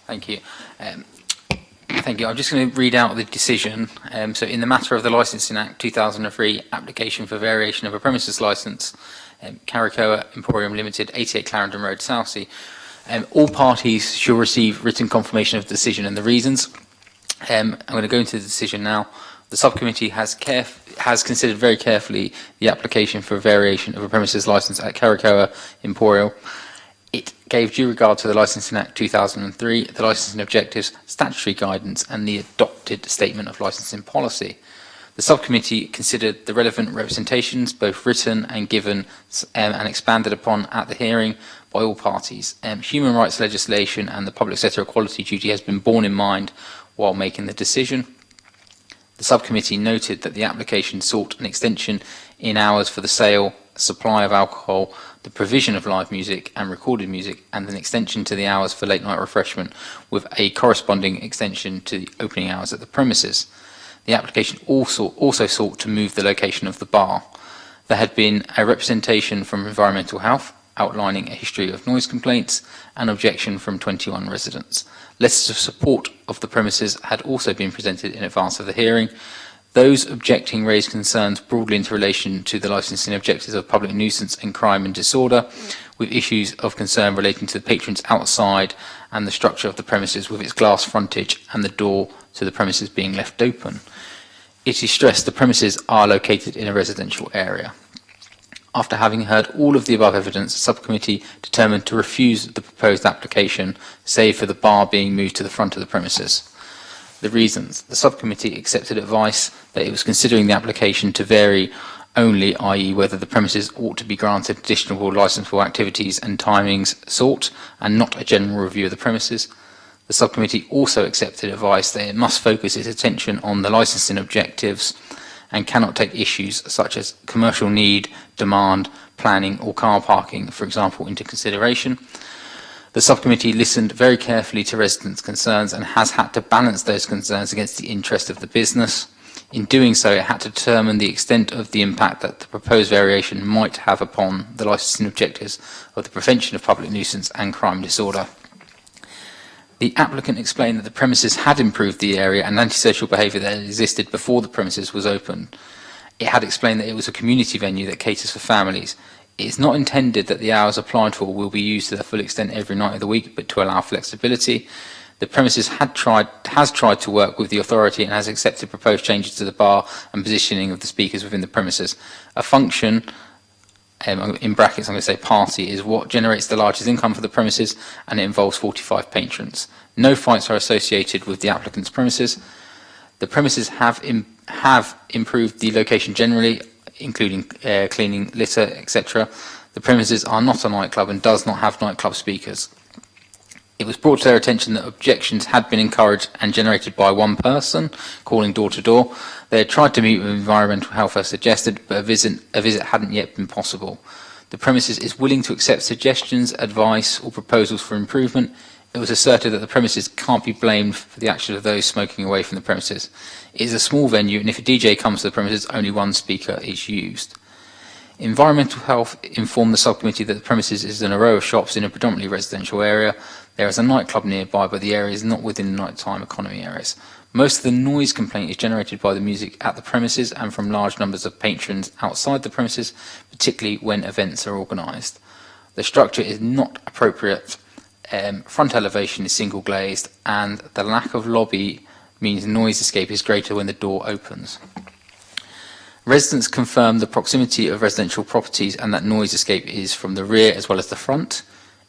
Thank you. Thank you. I'm just going to read out the decision. So in the matter of the Licensing Act 2003 application for variation of a premises licence, Caracoa Emporium Limited, 88 Clarendon Road, Southsea, all parties shall receive written confirmation of the decision and the reasons. I'm going to go into the decision now. The subcommittee has considered very carefully the application for variation of a premises licence at Caracoa Emporium. It gave due regard to the Licensing Act 2003, the licensing objectives, statutory guidance, and the adopted statement of licensing policy. The subcommittee considered the relevant representations, both written and given, and expanded upon at the hearing by all parties. Human rights legislation and the public sector equality duty has been borne in mind while making the decision. The subcommittee noted that the application sought an extension in hours for the sale, supply of alcohol, the provision of live music and recorded music, and an extension to the hours for late night refreshment, with a corresponding extension to the opening hours at the premises. The application also sought to move the location of the bar. There had been a representation from Environmental Health outlining a history of noise complaints and objection from 21 residents. Letters of support of the premises had also been presented in advance of the hearing. Those objecting raised concerns broadly into relation to the licensing objectives of public nuisance and crime and disorder, with issues of concern relating to the patrons outside and the structure of the premises with its glass frontage and the door to the premises being left open. It is stressed the premises are located in a residential area. After having heard all of the above evidence, the subcommittee determined to refuse the proposed application, save for the bar being moved to the front of the premises. The reasons. The subcommittee accepted advice that it was considering the application to vary only, i.e. whether the premises ought to be granted additional licensable activities and timings sought, and not a general review of the premises. The subcommittee also accepted advice that it must focus its attention on the licensing objectives and cannot take issues such as commercial need, demand, planning or car parking, for example, into consideration. The subcommittee listened very carefully to residents' concerns and has had to balance those concerns against the interest of the business. In doing so, it had to determine the extent of the impact that the proposed variation might have upon the licensing objectives of the prevention of public nuisance and crime disorder. The applicant explained that the premises had improved the area and antisocial behaviour that had existed before the premises was opened. It had explained that it was a community venue that caters for families. It is not intended that the hours applied for will be used to their full extent every night of the week, but to allow flexibility. The premises has tried to work with the authority and has accepted proposed changes to the bar and positioning of the speakers within the premises. A function, in brackets I'm going to say party, is what generates the largest income for the premises, and it involves 45 patrons. No fights are associated with the applicant's premises. The premises have improved the location generally, including cleaning, litter, etc. The premises are not a nightclub and does not have nightclub speakers. It was brought to their attention that objections had been encouraged and generated by one person calling door to door. They had tried to meet with Environmental Health as suggested, but a visit hadn't yet been possible. The premises is willing to accept suggestions, advice or proposals for improvement. It was asserted that the premises can't be blamed for the action of those smoking away from the premises. It is a small venue, and if a DJ comes to the premises, only one speaker is used. Environmental Health informed the subcommittee that the premises is in a row of shops in a predominantly residential area. There is a nightclub nearby, but the area is not within the nighttime economy areas. Most of the noise complaint is generated by the music at the premises and from large numbers of patrons outside the premises, particularly when events are organised. The structure is not appropriate. Front elevation is single glazed, and the lack of lobby means noise escape is greater when the door opens. Residents confirmed the proximity of residential properties and that noise escape is from the rear as well as the front.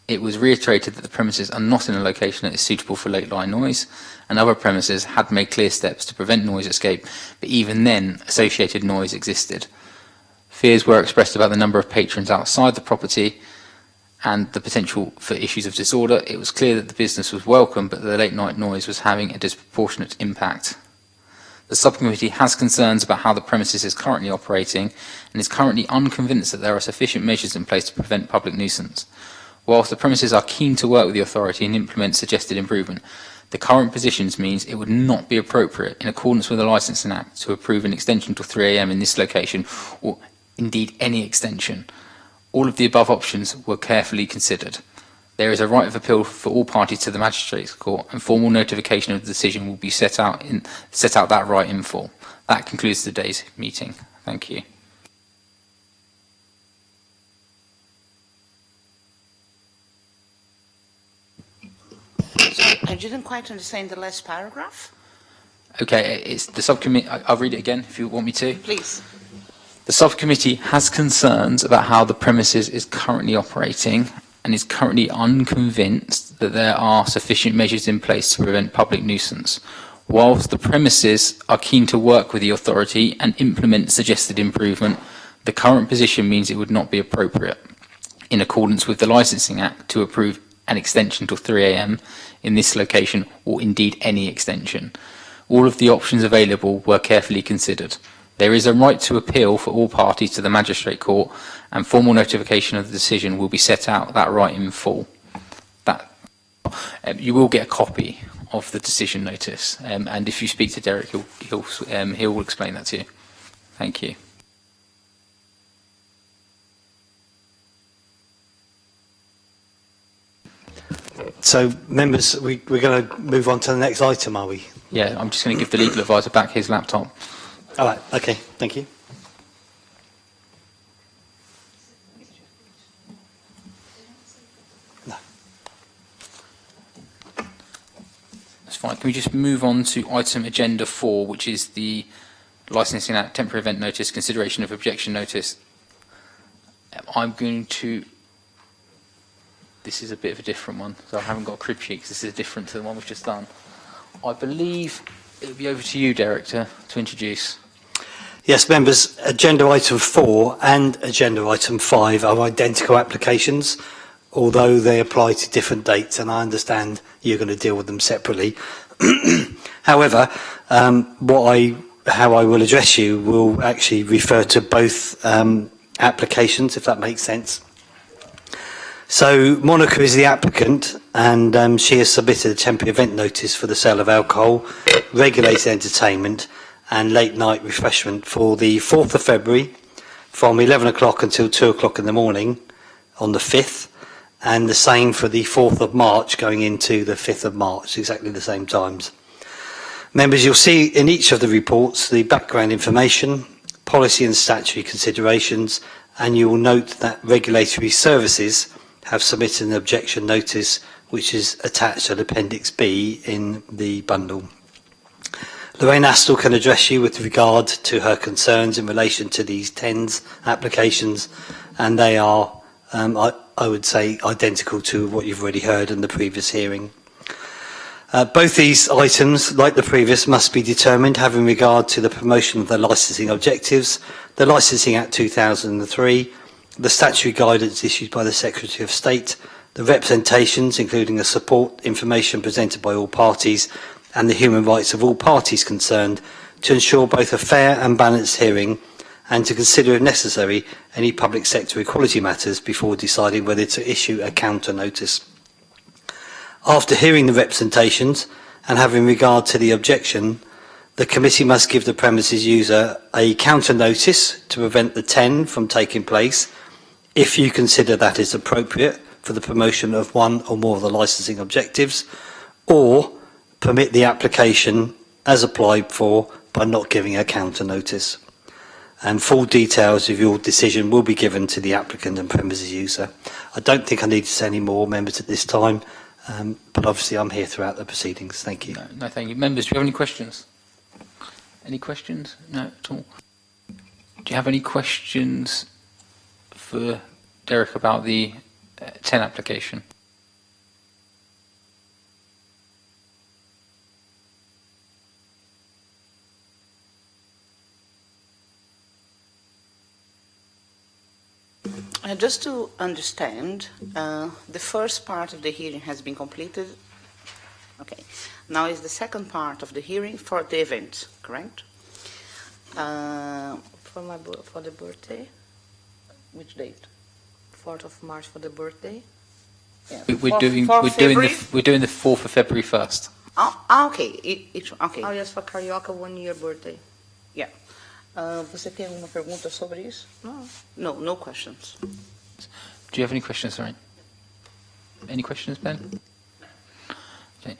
It was reiterated that the premises are not in a location that is suitable for late line noise, and other premises had made clear steps to prevent noise escape, but even then associated noise existed. Fears were expressed about the number of patrons outside the property and the potential for issues of disorder. It was clear that the business was welcome, but the late night noise was having a disproportionate impact. The subcommittee has concerns about how the premises is currently operating and is currently unconvinced that there are sufficient measures in place to prevent public nuisance. Whilst the premises are keen to work with the authority and implement suggested improvement, the current positions means it would not be appropriate, in accordance with the Licensing Act, to approve an extension till 3 AM in this location, or indeed any extension. All of the above options were carefully considered. There is a right of appeal for all parties to the Magistrates' Court, and formal notification of the decision will be set out that right in full. That concludes today's meeting. Thank you. So I didn't quite understand the last paragraph. Okay, it's the subcommittee. I'll read it again if you want me to. Please. The subcommittee has concerns about how the premises is currently operating and is currently unconvinced that there are sufficient measures in place to prevent public nuisance. Whilst the premises are keen to work with the authority and implement suggested improvement, the current position means it would not be appropriate, in accordance with the Licensing Act, to approve an extension till 3 a.m. in this location, or indeed any extension. All of the options available were carefully considered. There is a right to appeal for all parties to the Magistrate Court, and formal notification of the decision will be set out that right in full. You will get a copy of the decision notice, and if you speak to Derek, he'll explain that to you. Thank you. So, members, we're going to move on to the next item, are we? Yeah, I'm just going to give the legal advisor back his laptop. All right, okay, thank you. No. That's fine. Can we just move on to item agenda 4, which is the Licensing Act temporary event notice, consideration of objection notice. I'm going to... This is a bit of a different one, so I haven't got a crib sheet because this is different to the one we've just done. I believe it'll be over to you, Derek, to introduce. Yes, members, agenda item 4 and agenda item 5 are identical applications, although they apply to different dates, and I understand you're going to deal with them separately. However, how I will address you will actually refer to both applications, if that makes sense. So Monica is the applicant, and she has submitted a temporary event notice for the sale of alcohol, regulated entertainment and late night refreshment for the 4th of February from 11 o'clock until 2 o'clock in the morning on the 5th, and the same for the 4th of March going into the 5th of March, exactly the same times. Members, you'll see in each of the reports the background information, policy and statutory considerations, and you will note that regulatory services have submitted an objection notice which is attached at Appendix B in the bundle. Lorraine Astle can address you with regard to her concerns in relation to these TENS applications, and they are, I would say, identical to what you've already heard in the previous hearing. Both these items, like the previous, must be determined having regard to the promotion of the licensing objectives, the Licensing Act 2003, the statutory guidance issued by the Secretary of State, the representations, including the support information presented by all parties, and the human rights of all parties concerned, to ensure both a fair and balanced hearing, and to consider, if necessary, any public sector equality matters before deciding whether to issue a counter notice. After hearing the representations, and having regard to the objection, the committee must give the premises user a counter notice to prevent the 10 from taking place, if you consider that is appropriate for the promotion of one or more of the licensing objectives, or permit the application as applied for by not giving a counter notice. And full details of your decision will be given to the applicant and premises user. I don't think I need to say any more, members, at this time, but obviously I'm here throughout the proceedings. Thank you. No, thank you. Members, do you have any questions? Any questions? No, at all. Do you have any questions for Derek about the 10 application? Just to understand, the first part of the hearing has been completed. Okay. Now is the second part of the hearing for the event, correct? For the birthday, Which date? 4th of March for the birthday. Yeah. We're doing the 4th of February first. Ok. Ok. Oh, yes, for Carioca 1 year birthday. Yeah. Você tem alguma pergunta sobre isso? No. No questions. Do you have any questions, Lorraine? Any questions, Ben? Okay.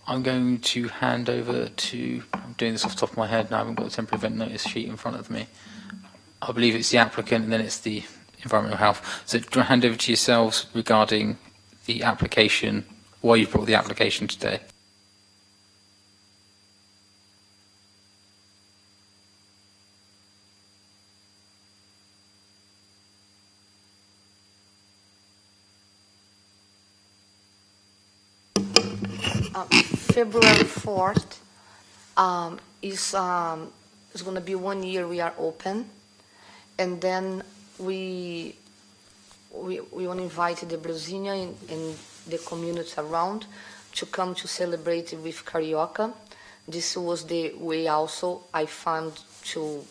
I'm going to hand over to, I'm doing this off the top of my head now, I haven't got the temporary event notice sheet in front of me. I believe it's the applicant and then it's the environmental health. So do I hand over to yourselves regarding the application, why you brought the application today? February 4th is going to be 1 year we are open, and then we want to invite the Brazilian and the community around to come to celebrate with Carioca. This was the way also I found to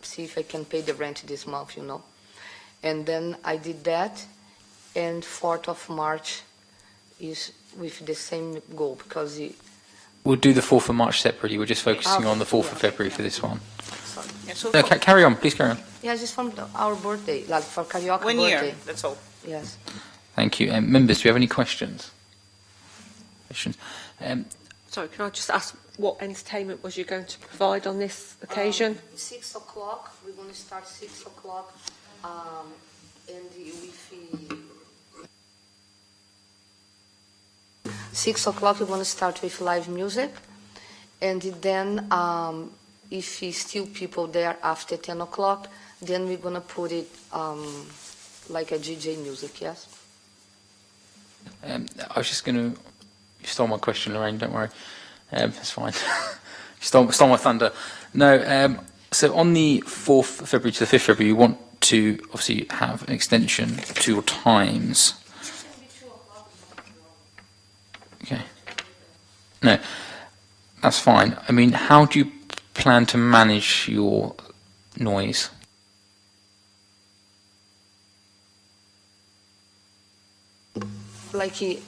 see if I can pay the rent this month, you know. And then I did that, and 4th of March is with the same goal, because We'll do the 4th of March separately. We're just focusing on the 4th of February for this one. sorry. Yeah, so No, for carry on, please carry on. Yeah, just from our birthday, like for Carioca 1 birthday. year, that's all. Yes. Thank you. Members, do you have any questions? Questions? Sorry, can I just ask what entertainment was you going to provide on this occasion? 6 o'clock, we're going to start 6 o'clock, and with 6 o'clock we're going to start with live music, and then if it's still people there after 10 o'clock, then we're going to put it like a DJ music, yes? I was just going to, you stole my question, Lorraine, don't worry. It's fine. You stole my thunder. No, so on the 4th of February to the 5th of February, you want to obviously have an extension to your times. Okay. No, that's fine. I mean, how do you plan to manage your noise? Like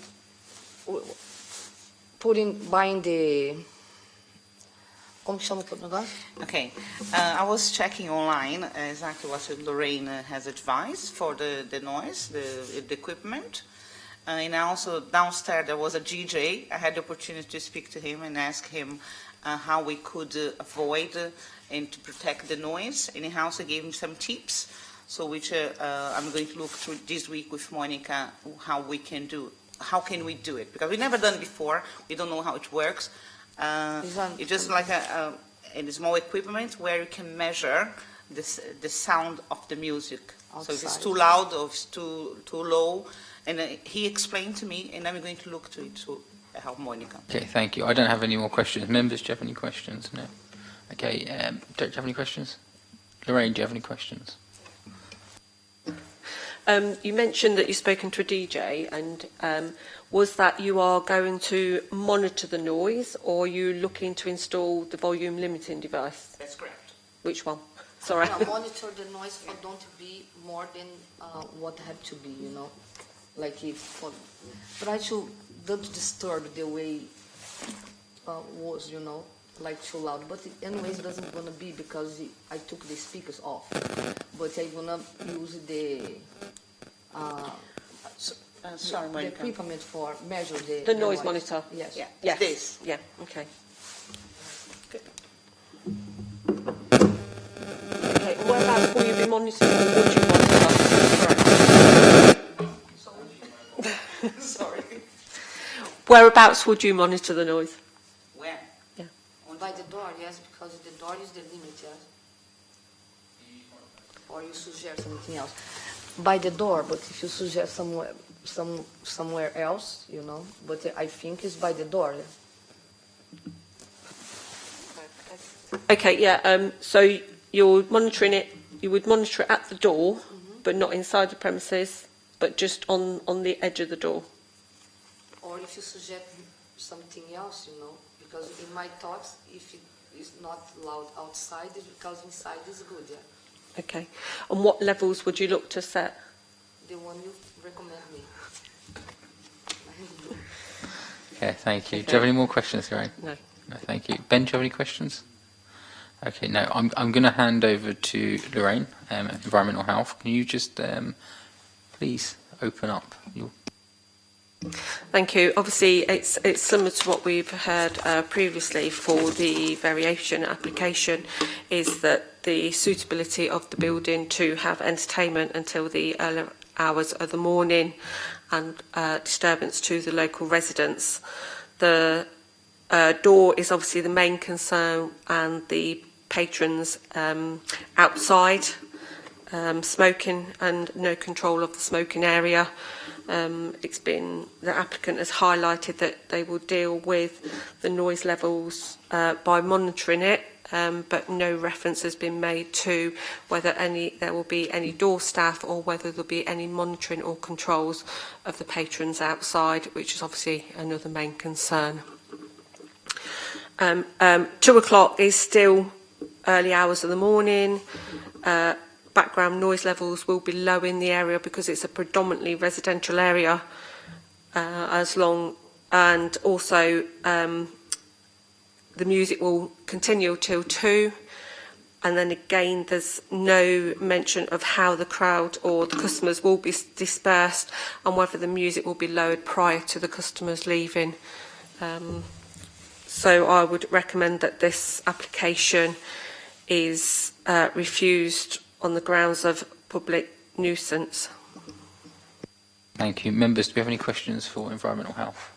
buying the... Como que chama o negócio? Okay, I was checking online exactly what Lorraine has advised for the noise, the equipment. And also downstairs there was a DJ. I had the opportunity to speak to him and ask him how we could avoid and to protect the noise. And he also gave me some tips, so which I'm going to look through this week with Monica how we can do. How can we do it? Because we've never done before. We don't know how it works. It's just like a small equipment where you can measure the sound of the music. So if it's too loud or if it's too low. And he explained to me, and I'm going to look to it to help Monica. Okay, thank you. I don't have any more questions. Members, do you have any questions? No. Okay, do you have any questions? Lorraine, do you have any questions? You mentioned that you've spoken to a DJ, and was that you are going to monitor the noise, or are you looking to install the volume limiting device? That's correct. Which one? Sorry. Yeah, monitor the noise for don't be more than what have to be, you know. Like if for try to don't disturb the way was, you know, like too loud. But anyways, it doesn't gonna be because I took the speakers off. But I'm gonna use the Sorry, the Monica. equipment for measure The noise monitor? Yes. Yeah, Yes. this. Yeah, okay. Okay, whereabouts will you be monitoring, or would you monitor? Sorry. Whereabouts would you monitor the noise? Where? Yeah. By the door, yes, because the door is the limit, yes. Or you suggest something else. By the door, but if you suggest somewhere else, you know, but I think it's by the door. Okay, yeah, so you're monitoring it, you would monitor it at the door, but not inside the premises, but just on the edge of the door. Or if you suggest something else, you know, because in my thoughts, if it is not loud outside, it's because inside is good, yeah. Okay, and what levels would you look to set? The one you recommend me. Okay, thank you. Do you have any more questions, Lorraine? No. No, thank you. Ben, do you have any questions? Okay, no, I'm going to hand over to Lorraine, Environmental Health. Can you just, please, open up. Thank you. Obviously, it's similar to what we've heard previously for the variation application, is that the suitability of the building to have entertainment until the early hours of the morning and disturbance to the local residents. The door is obviously the main concern, and the patrons outside, smoking and no control of the smoking area. The applicant has highlighted that they will deal with the noise levels by monitoring it, but no reference has been made to whether there will be any door staff or whether there will be any monitoring or controls of the patrons outside, which is obviously another main concern. 2 o'clock is still early hours of the morning. Background noise levels will be low in the area because it's a predominantly residential area, and also the music will continue till 2, and then again there's no mention of how the crowd or the customers will be dispersed and whether the music will be lowered prior to the customers leaving. So I would recommend that this application is refused on the grounds of public nuisance. Thank you. Members, do we have any questions for environmental health?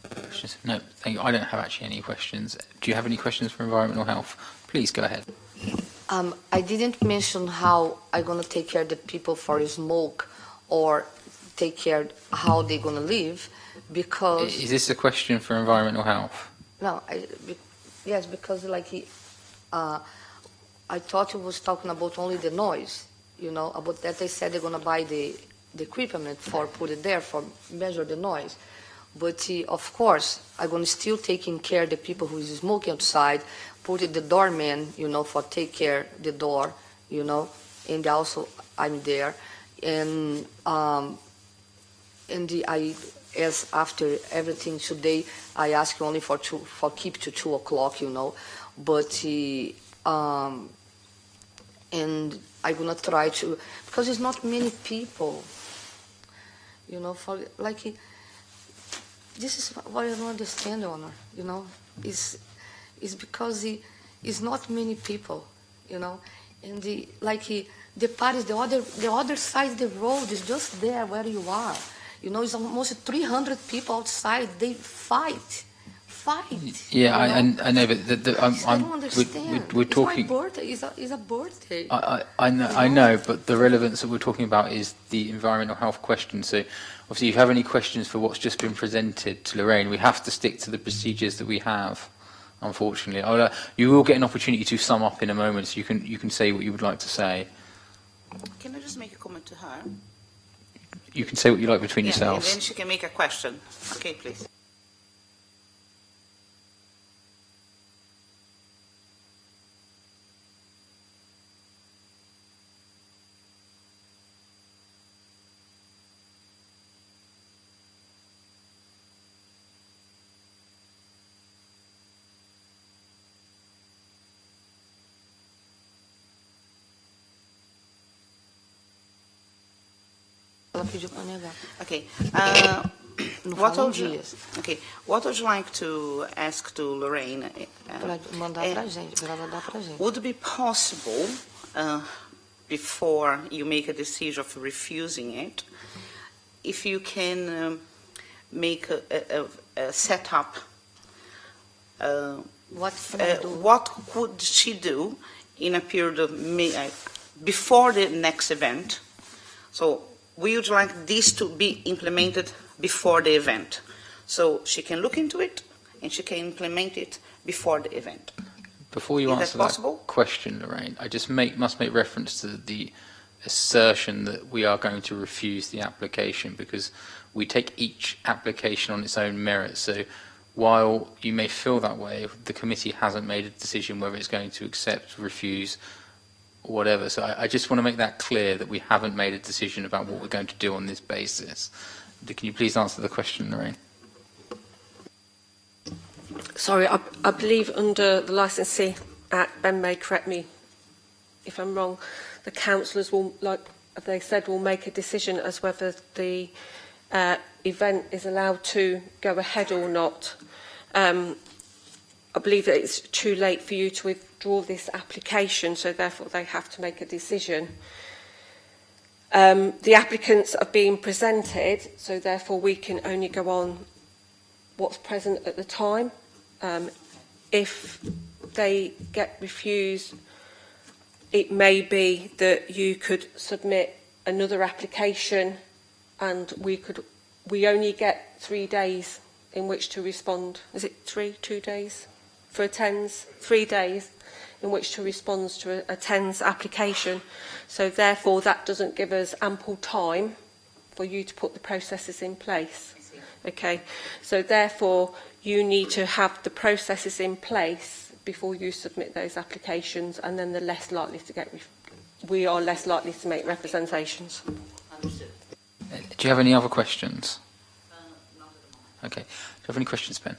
Questions? No, thank you. I don't have actually any questions. Do you have any questions for environmental health? Please go ahead. I didn't mention how I'm going to take care of the people for smoke or take care how they're going to live, because... Is this a question for environmental health? No, yes, because I thought you was talking about only the noise, about that they said they're going to buy the equipment for put it there for measure the noise. But of course, I'm going to still taking care of the people who is smoking outside, put it the doorman, for take care the door, and also I'm there. And as after everything today, I ask only for keep to 2 o'clock, but and I'm gonna try to, because it's not many people, for this is what I don't understand, Honor, is because it's not many people, and the parties, the other side of the road is just there where you are, it's almost 300 people outside, they fight. Yeah, I know, but I don't understand. we're talking. It's my birthday. It's a birthday. I know, but the relevance that we're talking about is the environmental health question. So, obviously, if you have any questions for what's just been presented to Lorraine, we have to stick to the procedures that we have. Unfortunately, you will get an opportunity to sum up in a moment, so you can say what you would like to say. Can I just make a comment to her? You can say what you like between yourselves. And then she can make a question. Okay, please. Okay. What would you like to ask to Lorraine? Would it be possible, before you make a decision of refusing it, if you can make a setup? What could she do in a period of before the next event? So we would like this to be implemented before the event. So she can look into it and she can implement it before the event. Before you answer that question, Lorraine, I just must make reference to the assertion that we are going to refuse the application, because we take each application on its own merit. So while you may feel that way, the committee hasn't made a decision whether it's going to accept, refuse, whatever. So I just want to make that clear, that we haven't made a decision about what we're going to do on this basis. Can you please answer the question, Lorraine? Sorry, I believe under the Licensing Act, Ben may correct me if I'm wrong, the councillors will they said will make a decision as whether the event is allowed to go ahead or not. I believe that it's too late for you to withdraw this application, so therefore they have to make a decision. The applicants are being presented, so therefore we can only go on what's present at the time. If they get refused, it may be that you could submit another application, and we only get 3 days in which to respond. Is it 2 days for a TENS? 3 days in which to respond to a TENS application. So therefore that doesn't give us ample time for you to put the processes in place. Okay, so therefore you need to have the processes in place before you submit those applications, and then we are less likely to make representations. Understood. Do you have any other questions? Not at the moment. Okay. Do you have any questions, Ben?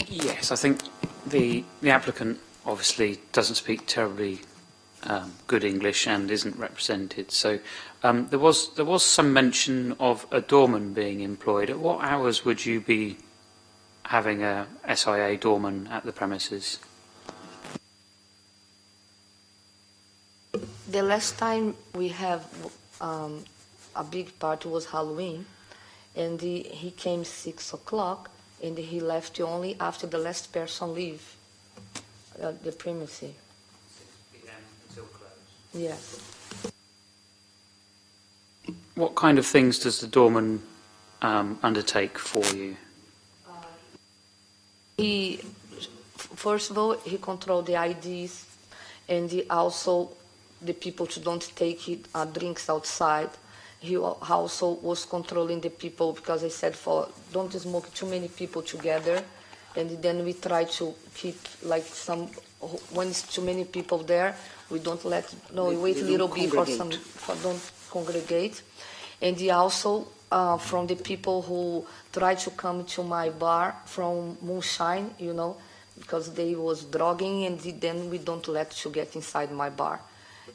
Yes, I think the applicant obviously doesn't speak terribly good English and isn't represented. So there was some mention of a doorman being employed. At what hours would you be having a SIA doorman at the premises? The last time we have a big party was Halloween, and he came 6 o'clock, and he left only after the last person leave the premises. 6 p.m. until close. Yes. What kind of things does the doorman undertake for you? He, first of all, he controlled the IDs, and he also the people to don't take drinks outside. He also was controlling the people, because I said don't smoke too many people together, and then we try to keep when it's too many people there, we don't we wait a little bit for don't congregate. And he also from the people who try to come to my bar from moonshine, because they was drugging, and then we don't let to get inside my bar.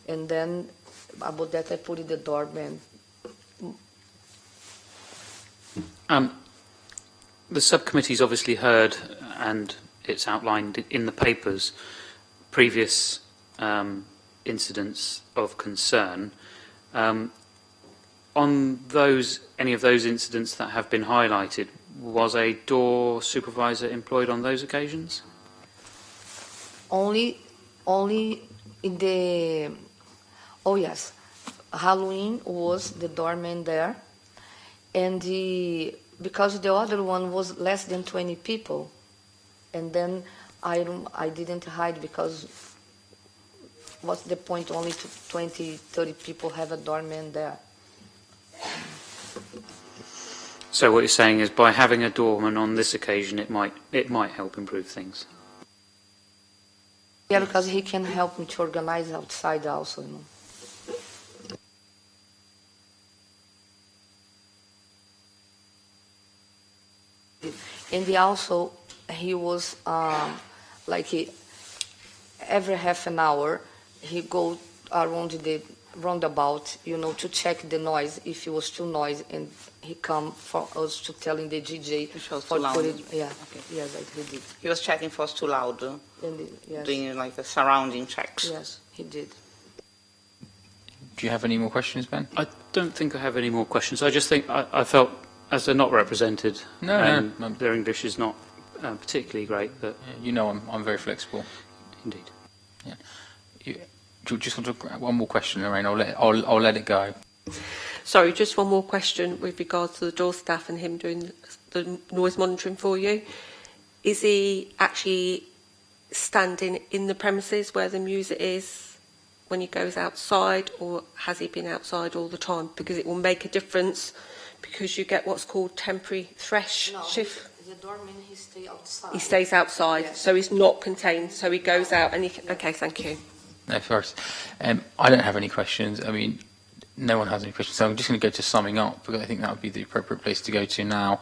And then about that I put in the doorman. The subcommittee's obviously heard, and it's outlined in the papers, previous incidents of concern. On any of those incidents that have been highlighted, was a door supervisor employed on those occasions? Only in the... Oh, yes. Halloween was the doorman there. And because the other one was less than 20 people. And then I didn't hide, because what's the point only to 20, 30 people have a doorman there? So what you're saying is, by having a doorman on this occasion, it might help improve things. Yeah, because he can help me to organize outside also, And he was every half an hour, he go around the roundabout, to check the noise, if it was too noisy, and he come for us to telling the DJ. Which was too loud. Yeah, Okay. yes, he did. He was checking for us too loud, Yes. doing the surrounding checks. Yes, he did. Do you have any more questions, Ben? I don't think I have any more questions. I just think I felt, as they're not represented, No. their English is not particularly great, but I'm very flexible. indeed. Yeah. Do you just want to one more question, Lorraine? I'll let it go. Sorry, just one more question with regards to the door staff and him doing the noise monitoring for you. Is he actually standing in the premises where the music is when he goes outside, or has he been outside all the time? Because it will make a difference, because you get what's called temporary thresh shift. The doorman, he stays outside. He stays outside, Yes. so he's not contained, so he goes out and okay, thank you. No, first, I don't have any questions. I mean, no one has any questions, so I'm just going to go to summing up, because I think that would be the appropriate place to go to now.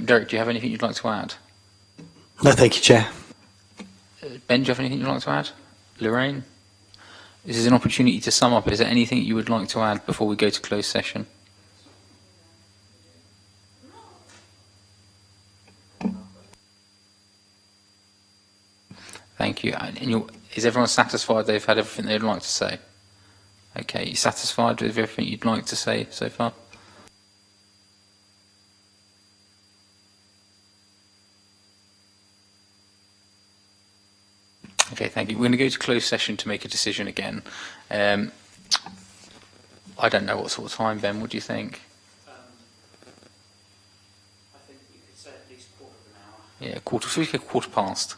Derek, do you have anything you'd like to add? No, thank you, Chair. Ben, do you have anything you'd like to add? Lorraine? This is an opportunity to sum up. Is there anything you would like to add before we go to closed session? Thank you. Is everyone satisfied they've had everything they'd like to say? Okay, you satisfied with everything you'd like to say so far? Okay, thank you. We're going to go to closed session to make a decision again. I don't know what sort of time, Ben, what do you think? I think you could say at least quarter of an hour. Yeah, quarter past.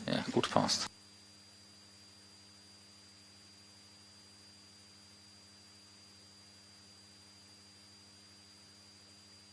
Yeah, quarter past.